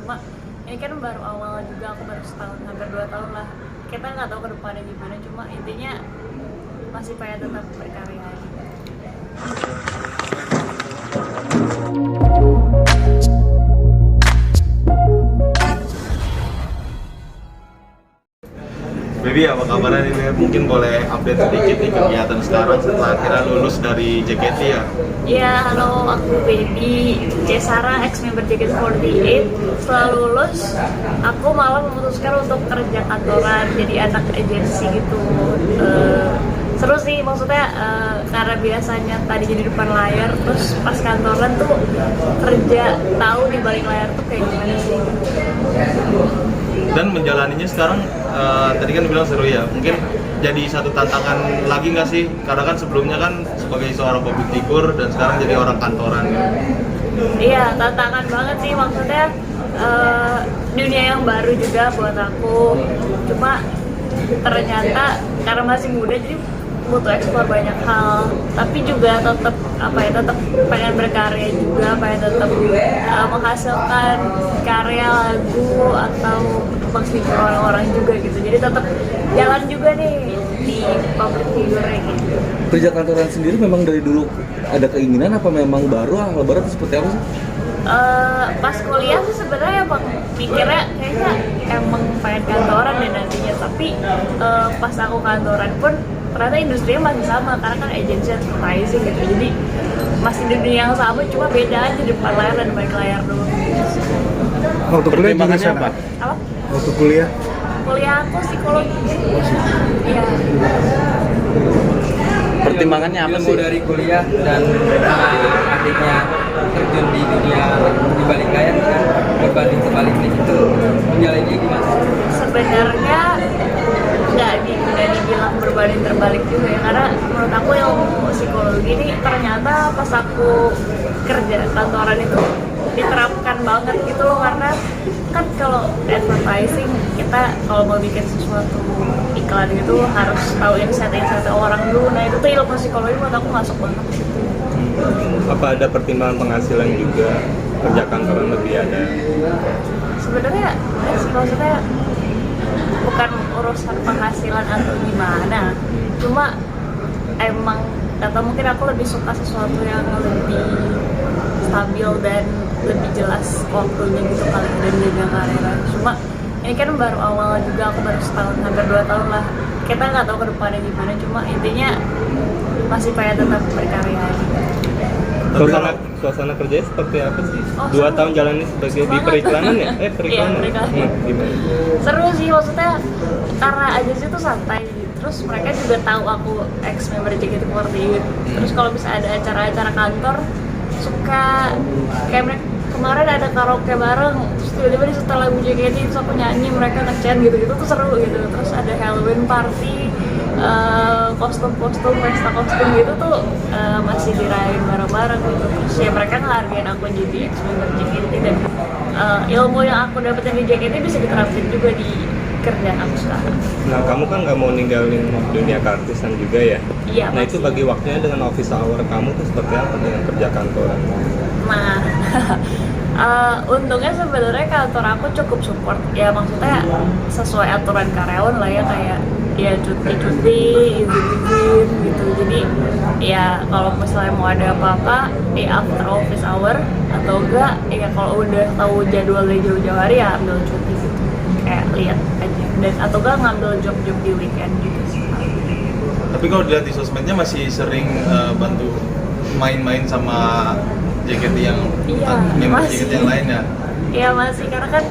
cuma ini kan baru awal juga, aku baru setahun, hampir 2 tahun lah. Kita nggak tahu ke depannya gimana, cuma intinya masih pengen tetap berkarya gitu. Baby, apa kabarnya nih? Mungkin boleh update sedikit nih kegiatan sekarang setelah akhirnya lulus dari JKT ya? Iya, halo, aku Baby Cesara, ex-member JKT48. Setelah lulus, aku malah memutuskan untuk kerja kantoran, jadi anak agensi gitu. Seru sih, maksudnya karena biasanya tadi jadi depan layar, terus pas kantoran tuh kerja tahu di balik layar tuh kayak gimana sih. Dan menjalaninya sekarang, tadi kan bilang seru ya, mungkin jadi satu tantangan lagi nggak sih? Karena kan sebelumnya kan sebagai seorang public figure dan sekarang jadi orang kantoran gitu. Iya, tantangan banget sih, maksudnya dunia yang baru juga buat aku. Cuma ternyata karena masih muda jadi butuh eksplor banyak hal, tapi juga tetap tetap pengen berkarya juga, pengen tetap menghasilkan karya lagu atau menghibur orang-orang juga gitu. Jadi tetap jalan juga nih di public figure gitu. Kerja kantoran sendiri memang dari dulu ada keinginan apa memang baru lebaran atau seperti apa sih? Pas kuliah sih sebenarnya emang mikirnya kayaknya emang pengen kantoran deh nantinya, tapi pas aku kantoran pun ternyata industrinya masih sama karena kan agency advertising gitu, jadi masih di dunia yang sama, cuma beda aja depan layar dan balik layar doang. Waktu kuliah jurusan apa? Apa? Waktu kuliah? Kuliah aku psikologi. Iya. Pertimbangannya apa sih? Ilmu dari kuliah dan adiknya terjun di dunia di balik layar kan berbanding sebaliknya itu menjalannya gimana? Sebenarnya nggak dibilang berbanding terbalik juga ya, karena menurut aku ilmu psikologi ini ternyata pas aku kerja kantoran itu diterapkan banget gitu loh, karena kan kalau advertising kita kalau mau bikin sesuatu iklan gitu harus tahu insight orang dulu. Nah itu tuh ilmu psikologi menurut aku masuk banget di situ. Apa ada pertimbangan penghasilan juga? Kerja kantoran lebih ada? Sebenarnya sih maksudnya bukan urusan penghasilan atau gimana, cuma emang atau mungkin aku lebih suka sesuatu yang lebih stabil dan lebih jelas waktunya gitu kali, dan juga karirnya. Cuma ini kan baru awal juga, aku baru setahun, hampir 2 tahun lah. Kita nggak tahu ke depannya gimana, cuma intinya masih pengen tetap berkarya gitu. Suasana kerjanya seperti apa sih? Oh, 2 seru. tahun jalannya sebagai di Banget. periklanan ya? Periklanan. Iya, periklanan. Gimana? Seru sih, maksudnya karena agensi tuh santai, terus mereka juga tahu aku ex-member JKT48. Terus kalau bisa ada acara-acara kantor suka kayak mereka kemarin ada karaoke bareng, terus tiba-tiba di setelah lagu JKT terus aku nyanyi, mereka nge-chant gitu-gitu tuh seru gitu. Terus ada Halloween party, kostum-kostum, pesta kostum gitu tuh masih dirayain bareng-bareng gitu. Terus ya mereka ngehargain aku jadi ex-member JKT, dan ilmu yang aku dapetin di JKT bisa diterapin juga di kerjaan aku sekarang. Nah, kamu kan nggak mau ninggalin dunia keartisan juga ya? Iya, Nah, itu pasti. bagi waktunya dengan office hour kamu tuh seperti apa dengan kerja kantoran? Nah, untungnya sebenarnya kantor aku cukup support ya, maksudnya sesuai aturan karyawan lah ya, kayak ya cuti-cuti, izin-izin gitu. Jadi ya kalau misalnya mau ada apa-apa di after office hour atau enggak ya kalau udah tahu jadwalnya jauh-jauh hari ya ambil cuti gitu, kayak lihat aja, dan atau enggak ngambil job-job di weekend gitu sih. Tapi kalau dilihat di sosmednya masih sering bantu main-main sama JKT yang Iya, member masih. JKT yang lain ya? Iya masih, karena kan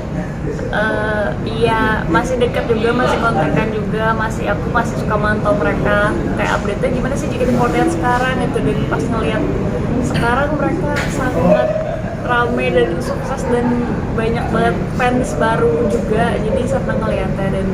iya masih dekat juga, masih kontekan juga, aku masih suka mantau mereka kayak update-nya gimana sih JKT48 sekarang gitu. Dan pas ngeliat sekarang mereka sangat rame dan sukses dan banyak banget fans baru juga, jadi senang ngeliatnya. Dan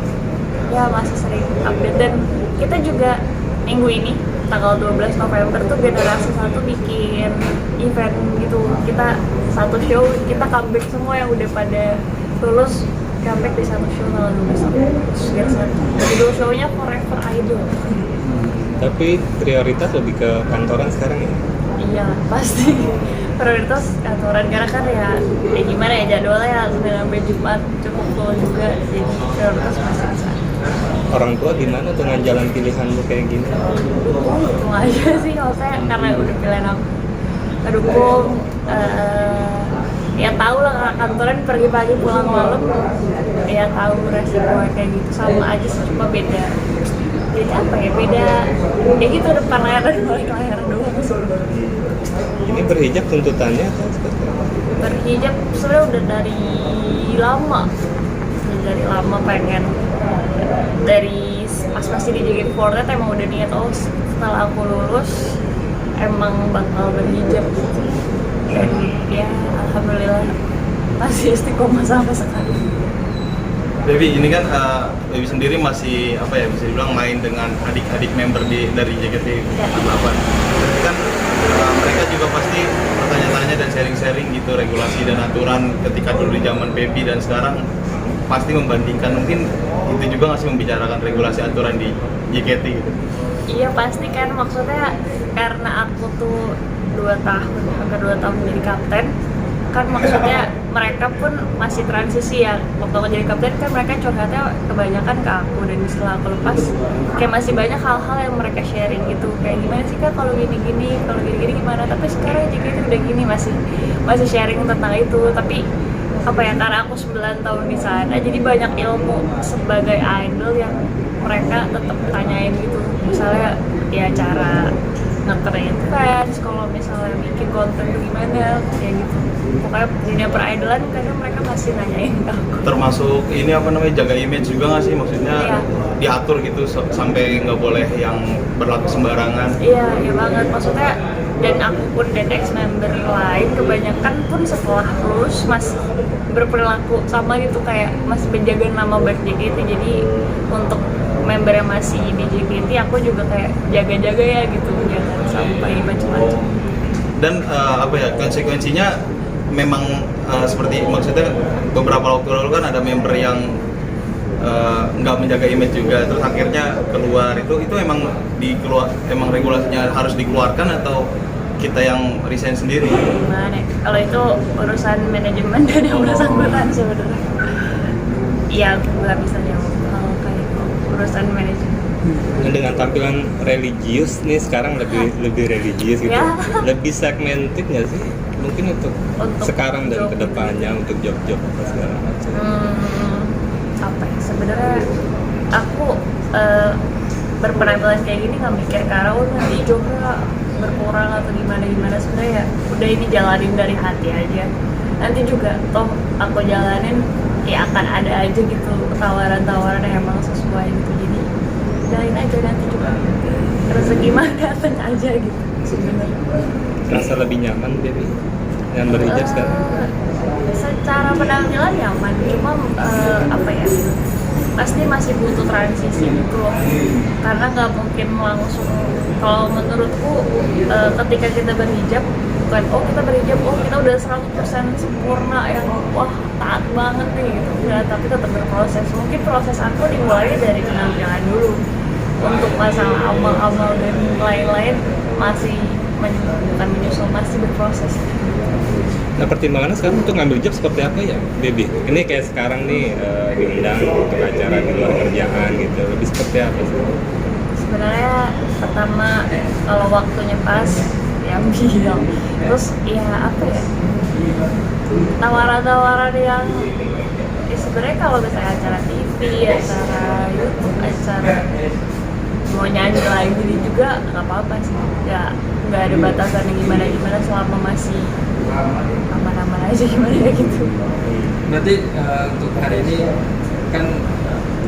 ya masih sering update, dan kita juga minggu ini tanggal 12 November tuh generasi 1 bikin event gitu. Kita satu show, kita comeback semua yang udah pada lulus, comeback di satu show tanggal 12 November. Judul show-nya Forever Idol. Tapi prioritas lebih ke kantoran sekarang ya? Iya, pasti. prioritas aturan karena kan ya gimana ya jadwalnya Senin sampai Jumat cukup full juga, jadi prioritas masih bisa. Orang tua gimana dengan jalan pilihan lu kayak gini? Dukung aja sih kalau saya karena udah pilihan aku. Dukung, ya tahu lah kantoran pergi pagi pulang malam, ya tahu resiko kayak gitu sama aja sih, cuma beda. Jadi apa ya, beda ya gitu, depan layar dan balik layar doang sih. Ini berhijab tuntutannya atau seperti apa? Berhijab sebenarnya udah dari lama pengen, dari pas masih di JKT48 emang udah niat setelah aku lulus emang bakal berhijab gitu. Dan ya alhamdulillah masih istiqomah sampai sekarang. Baby, ini kan Baby sendiri masih apa ya, bisa dibilang main dengan adik-adik member dari JKT48. Berarti kan mereka juga pasti bertanya-tanya dan sharing-sharing gitu regulasi dan aturan ketika dulu di zaman Baby dan sekarang pasti membandingkan, mungkin itu juga nggak sih membicarakan regulasi aturan di JKT gitu? Iya pasti kan, maksudnya karena aku tuh 2 tahun jadi kapten kan, maksudnya mereka pun masih transisi ya. Waktu aku jadi kapten kan mereka curhatnya kebanyakan ke aku, dan setelah aku lepas kayak masih banyak hal-hal yang mereka sharing gitu, kayak gimana sih Kak kalau gini-gini, kalau gini-gini gimana, tapi sekarang jika itu udah gini, masih sharing tentang itu. Tapi apa ya, karena aku 9 tahun di sana jadi banyak ilmu sebagai idol yang mereka tetap tanyain gitu, misalnya ya cara nge-train fans, kalau misalnya bikin konten tuh gimana, kayak gitu. Pokoknya dunia peridolan karena mereka masih nanyain ke aku. Termasuk ini apa namanya, jaga image juga nggak sih, maksudnya Iya. diatur gitu sampai nggak boleh yang berlaku sembarangan? Iya banget, maksudnya dan aku pun dan ex-member lain kebanyakan pun setelah lulus masih berperilaku sama gitu, kayak masih menjaga nama baik JKT. Jadi untuk member yang masih di JKT aku juga kayak jaga-jaga ya gitu, jangan sampai macam-macam. Dan apa ya, konsekuensinya memang seperti, maksudnya beberapa waktu lalu kan ada member yang nggak menjaga image juga, terus akhirnya keluar. Itu emang regulasinya harus dikeluarkan atau kita yang resign sendiri? Gimana? Kalau itu urusan manajemen dan yang bersangkutan sebenarnya. Iya, aku nggak bisa jawab kalau kayak itu, urusan manajemen. Nah, dengan tampilan religius nih sekarang lebih religius gitu, Ya. lebih segmented nggak sih? Mungkin untuk sekarang dan job. kedepannya untuk job-job apa segala macam. Apa ya, sebenarnya aku berpenampilan kayak gini nggak mikir ke arah nanti jobnya berkurang atau gimana sebenarnya ya udah ini jalanin dari hati aja, nanti juga toh aku jalanin ya akan ada aja gitu tawaran-tawaran yang emang sesuai gitu, jadi jalanin aja, nanti juga rezeki mah datang aja gitu sebenarnya. Rasa lebih nyaman Baby yang berhijab sekarang? Secara penampilan nyaman, cuma apa ya, pasti masih butuh transisi gitu loh, karena nggak mungkin langsung. Kalau menurutku ketika kita berhijab bukan kita berhijab kita udah 100% sempurna yang wah taat banget nih gitu, enggak, tapi tetap berproses. Mungkin proses aku dimulai dari penampilan dulu, untuk masalah amal-amal dan lain-lain masih bukan menyusul, masih berproses. Nah, pertimbangannya sekarang untuk ngambil job seperti apa ya, Baby? Ini kayak sekarang nih diundang untuk acara di luar kerjaan gitu, lebih seperti apa sih? Sebenarnya pertama kalau waktunya pas ya bilang, terus ya apa ya, tawaran-tawaran yang sebenarnya kalau misalnya acara TV, acara YouTube, acara mau nyanyi lagi juga nggak apa-apa sih, ya nggak ada batasan gimana selama masih aman-aman aja gimana gitu. Berarti untuk hari ini kan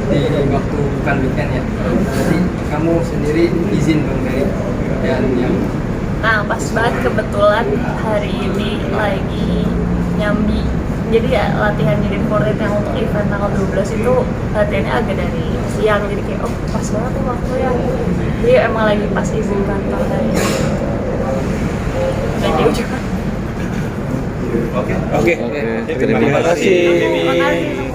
di waktu bukan weekend ya, jadi kamu sendiri izin dong dari dan yang. Nah pas banget kebetulan hari ini lagi nyambi, jadi ya latihan jadi JKT48 yang untuk event tanggal 12 itu latihannya agak dari siang, jadi kayak pas banget tuh waktunya, jadi emang lagi pas izin kantor hari ini. Dan juga Oke. Oke, Terima kasih. terima kasih.